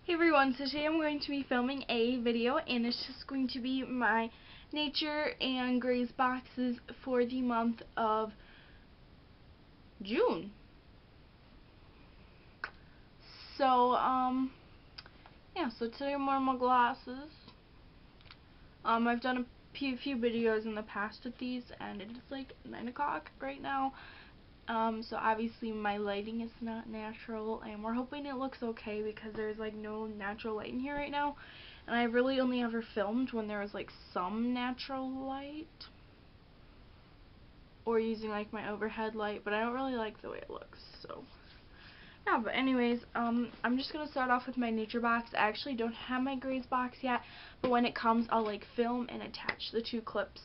Hey everyone, so today I'm going to be filming a video and it's just going to be my nature and Graze boxes for the month of June. So, yeah, so today I'm wearing my glasses. I've done a few videos in the past with these and it is like 9 o'clock right now. So obviously my lighting is not natural and we're hoping it looks okay because there's like no natural light in here right now. And I really only ever filmed when there was like some natural light or using like my overhead light, but I don't really like the way it looks. So yeah, but anyways, I'm just gonna start off with my nature box. I actually don't have my Graze box yet, but when it comes I'll like film and attach the two clips,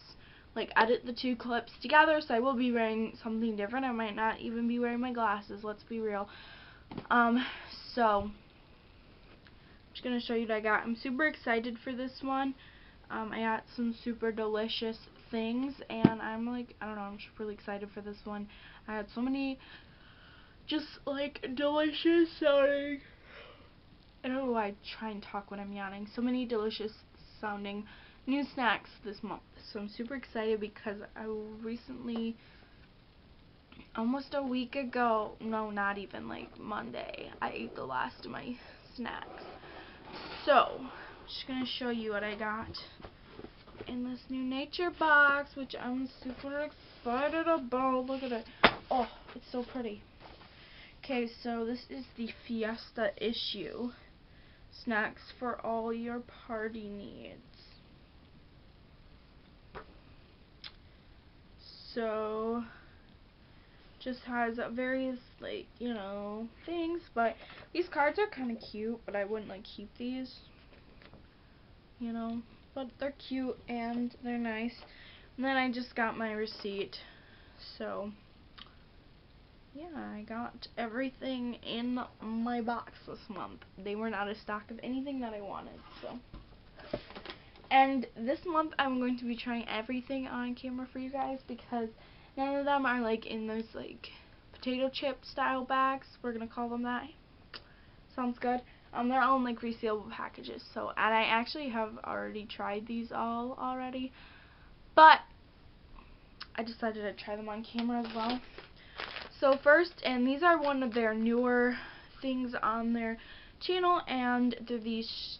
like edit the two clips together, so I will be wearing something different. I might not even be wearing my glasses, let's be real. So I'm just gonna show you what I got. I'm super excited for this one. I got some super delicious things and I'm like, I don't know, I'm just really excited for this one. I had so many just like delicious sounding, I don't know why I try and talk when I'm yawning, so many delicious sounding new snacks this month. So I'm super excited because I recently, almost a week ago, no, not even, like Monday, I ate the last of my snacks. So I'm just gonna show you what I got in this new nature box, which I'm super excited about. Look at it. Oh, it's so pretty. Okay, so this is the Fiesta issue. Snacks for all your party needs. So, just has various, like, you know, things, but these cards are kind of cute, but I wouldn't, like, keep these, you know, but they're cute and they're nice. And then I just got my receipt, so yeah, I got everything in my box this month. They were not a stock of anything that I wanted, so. And this month I'm going to be trying everything on camera for you guys because none of them are like in those like potato chip style bags. We're gonna call them that. Sounds good. They're all in like resealable packages. So, and I actually have already tried these all already, but I decided to try them on camera as well. So first, and these are one of their newer things on their channel, and they're these,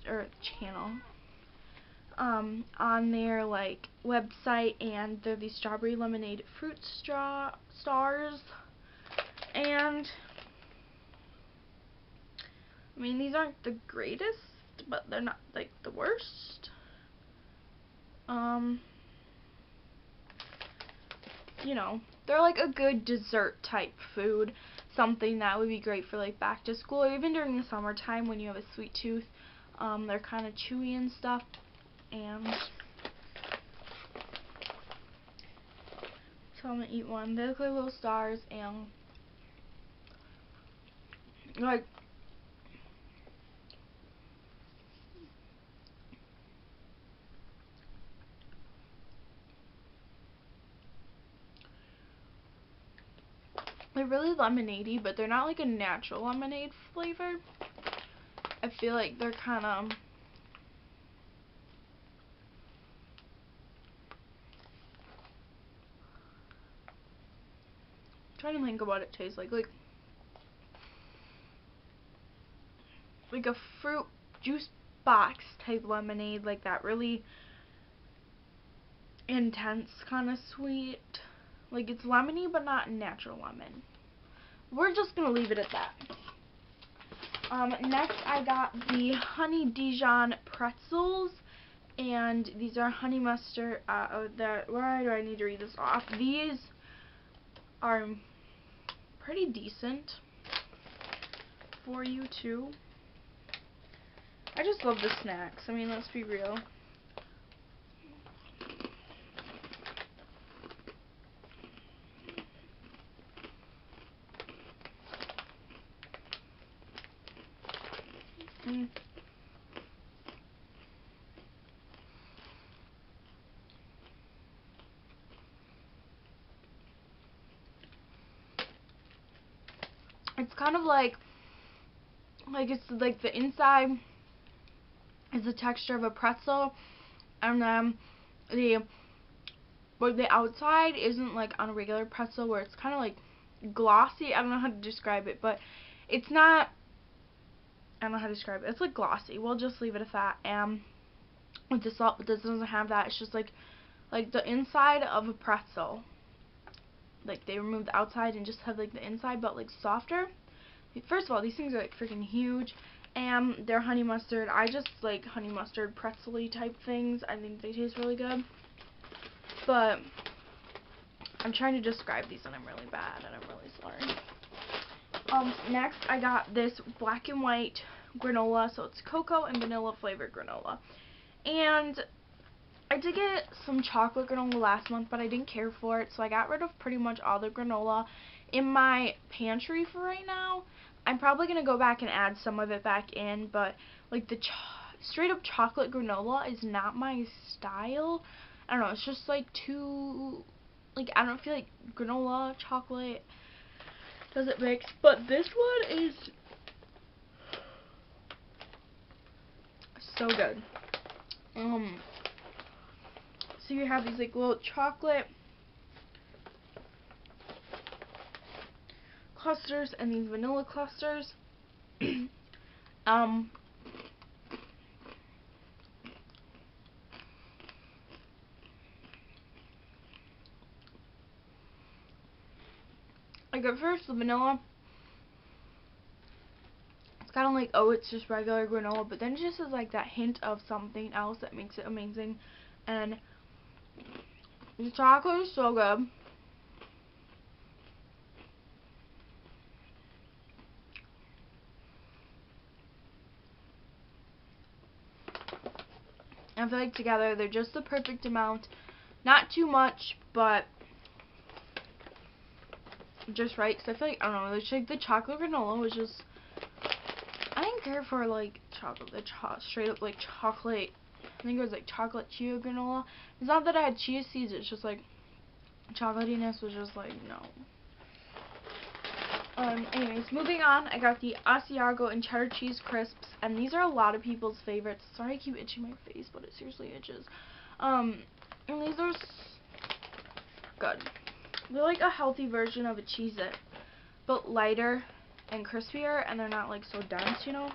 on their like website, and they're these strawberry lemonade fruit stars, and I mean, these aren't the greatest, but they're not like the worst. You know, they're like a good dessert type food, something that would be great for like back to school or even during the summertime when you have a sweet tooth. They're kind of chewy and stuff, and so I'm gonna eat one. They look like little stars, and like they're really lemonade-y, but they're not like a natural lemonade flavor. I feel like they're kind of trying to think of what it tastes like a fruit juice box type lemonade, like that really intense kind of sweet. Like it's lemony but not natural lemon. We're just gonna leave it at that. Next I got the honey Dijon pretzels, and these are honey mustard. Why do I need to read this off? These are pretty decent for you too. I just love the snacks. I mean, let's be real. It's kind of like it's like the inside is the texture of a pretzel, and then the outside isn't like on a regular pretzel where it's kind of like glossy. I don't know how to describe it, but it's not. I don't know how to describe it. It's like glossy. We'll just leave it at that. And with the salt, but this doesn't have that. It's just like the inside of a pretzel. Like they remove the outside and just have like the inside, but like softer. First of all, these things are like freaking huge, and they're honey mustard. I just like honey mustard pretzel-y type things. I think they taste really good. But I'm trying to describe these and I'm really bad and I'm really sorry. Next I got this black and white granola, so it's cocoa and vanilla flavored granola. And I did get some chocolate granola last month, but I didn't care for it, so I got rid of pretty much all the granola in my pantry for right now. I'm probably going to go back and add some of it back in, but like the straight up chocolate granola is not my style. I don't know, it's just like too, like I don't feel like granola, chocolate doesn't mix, but this one is so good. So you have these like little chocolate clusters and these vanilla clusters. Like at first the vanilla, it's kind of like, oh, it's just regular granola, but then it just has like that hint of something else that makes it amazing. And the chocolate is so good. I feel like together they're just the perfect amount. Not too much, but just right. Because I feel like, I don't know, it's like the chocolate granola was just, I didn't care for like chocolate, straight up like chocolate. I think it was like chocolate chia granola. It's not that I had chia seeds, it's just like chocolatiness was just like, no. Anyways, moving on, I got the Asiago and cheddar cheese crisps, and these are a lot of people's favorites. Sorry I keep itching my face, but it seriously itches. And these are good. They're like a healthy version of a Cheez-It, but lighter and crispier, and they're not like so dense, you know?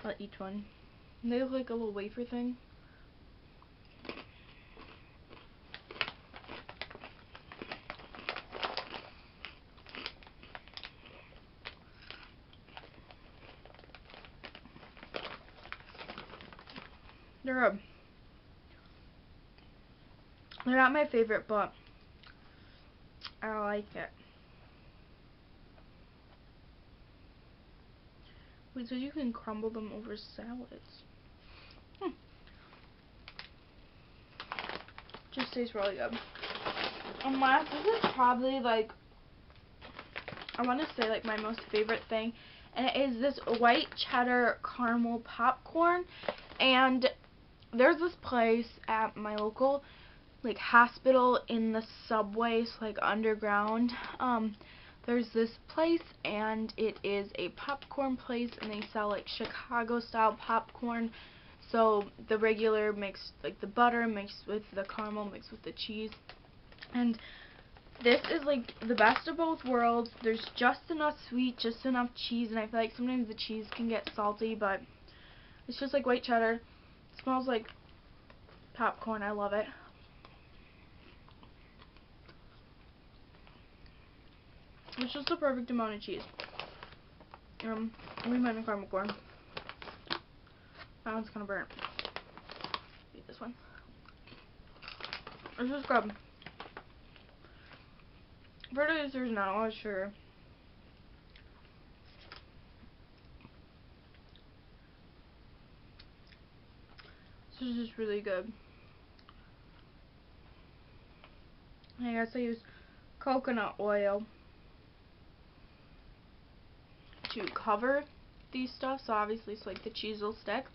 I'll eat one. And they look like a little wafer thing. They're not my favorite, but I like it. Wait, so you can crumble them over salads. Just tastes really good. And last, this is probably like, I want to say like my most favorite thing, and it is this white cheddar caramel popcorn. And there's this place at my local like hospital in the subway, so like underground. There's this place, and it is a popcorn place, and they sell like Chicago style popcorn. So the regular mixed, like the butter mixed with the caramel mixed with the cheese. And this is like the best of both worlds. There's just enough sweet, just enough cheese, and I feel like sometimes the cheese can get salty, but it's just like white cheddar. It smells like popcorn. I love it. It's just the perfect amount of cheese. Let me find the caramel corn. That one's kind of burnt. Eat this one. It's just good. There's not a lot of sugar. This is just really good. I guess I use coconut oil to cover these stuff, so obviously it's like the cheese will stick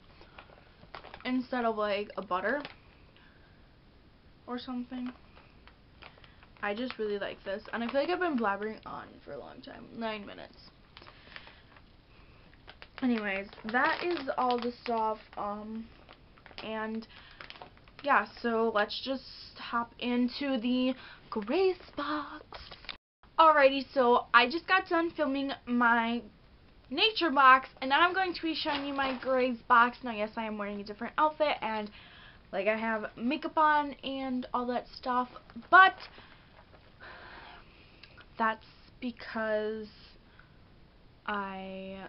instead of like a butter or something. I just really like this, and I feel like I've been blabbering on for a long time. 9 minutes. anyways, that is all the stuff. And yeah, so let's just hop into the Graze box. Alrighty, so I just got done filming my nature box, and now I'm going to be showing you my Graze box. Now, yes, I am wearing a different outfit, and like I have makeup on and all that stuff, but that's because I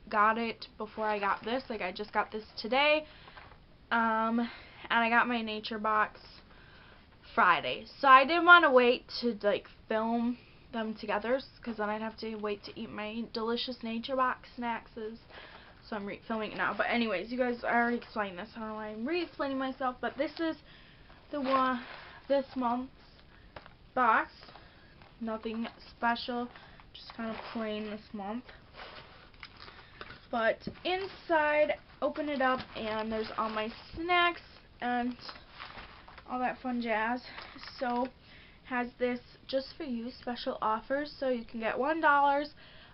got it before I got this. Like, I just got this today, and I got my nature box Friday, so I didn't want to wait to like film them together, because then I'd have to wait to eat my delicious nature box snacks. So I'm filming it now. But anyways, you guys, I already explained this. I don't know why I'm re-explaining myself, but this is the one, this month's box. Nothing special, just kind of plain this month. But inside, open it up, and there's all my snacks and all that fun jazz. So has this just for you special offers, so you can get $1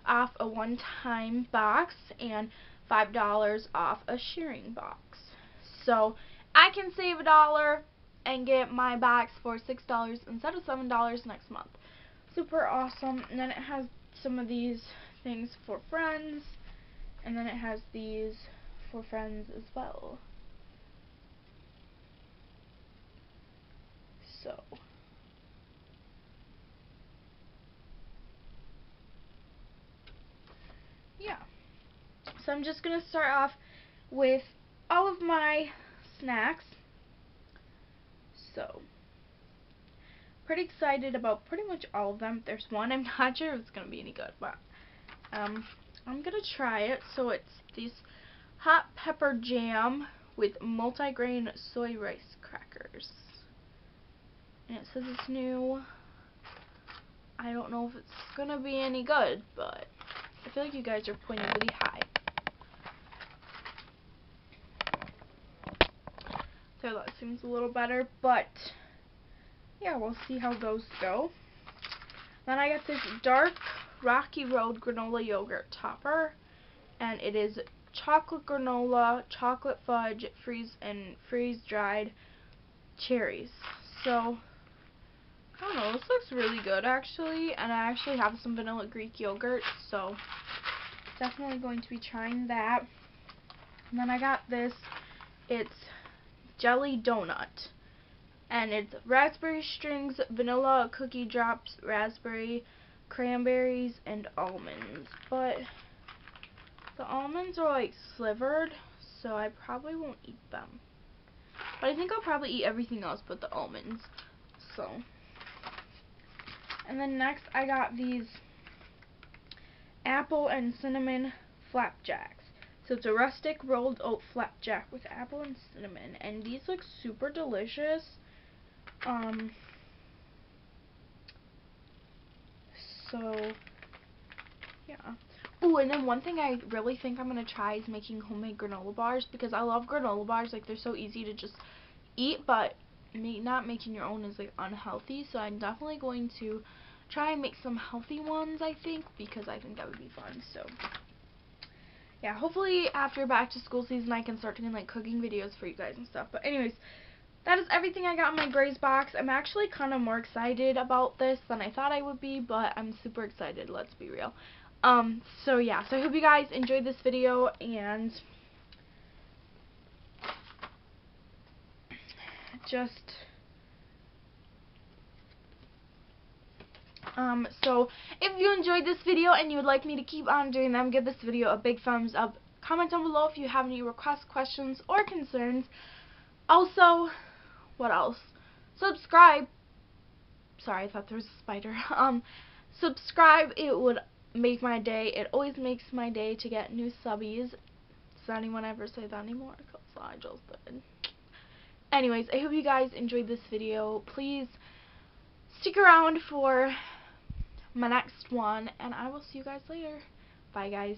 off a one-time box and $5 off a sharing box. So I can save $1 and get my box for $6 instead of $7 next month. Super awesome. And then it has some of these things for friends, and then it has these for friends as well. So yeah. So I'm just going to start off with all of my snacks. So pretty excited about pretty much all of them. There's one I'm not sure if it's going to be any good, but I'm going to try it. So it's these hot pepper jam with multigrain soy rice crackers. And it says it's new. I don't know if it's going to be any good, but I feel like you guys are pointing really high. So that seems a little better, but yeah, we'll see how those go. Then I got this dark Rocky Road granola yogurt topper, and it is chocolate granola, chocolate fudge, freeze-dried cherries. So I don't know, this looks really good actually, and I actually have some vanilla Greek yogurt, so definitely going to be trying that. And then I got this, it's jelly donut, and it's raspberry strings, vanilla cookie drops, raspberry, cranberries, and almonds. But the almonds are like slivered, so I probably won't eat them. But I think I'll probably eat everything else but the almonds. So, and then next I got these apple and cinnamon flapjacks. So it's a rustic rolled oat flapjack with apple and cinnamon, and these look super delicious. So yeah. Oh, and then one thing I really think I'm gonna try is making homemade granola bars, because I love granola bars. Like, they're so easy to just eat, but not making your own is like unhealthy. So I'm definitely going to try and make some healthy ones, I think, because I think that would be fun. So yeah, hopefully after back to school season I can start doing like cooking videos for you guys and stuff. But anyways, that is everything I got in my Graze box. I'm actually kind of more excited about this than I thought I would be, but I'm super excited, let's be real. So yeah, so I hope you guys enjoyed this video, and just so if you enjoyed this video and you would like me to keep on doing them, give this video a big thumbs up. Comment down below if you have any requests, questions, or concerns. Also, what else? Subscribe. Sorry, I thought there was a spider. Subscribe. It would make my day. It always makes my day to get new subbies. Does anyone ever say that anymore? Because I just did. Anyways, I hope you guys enjoyed this video. Please stick around for my next one, and I will see you guys later. Bye, guys.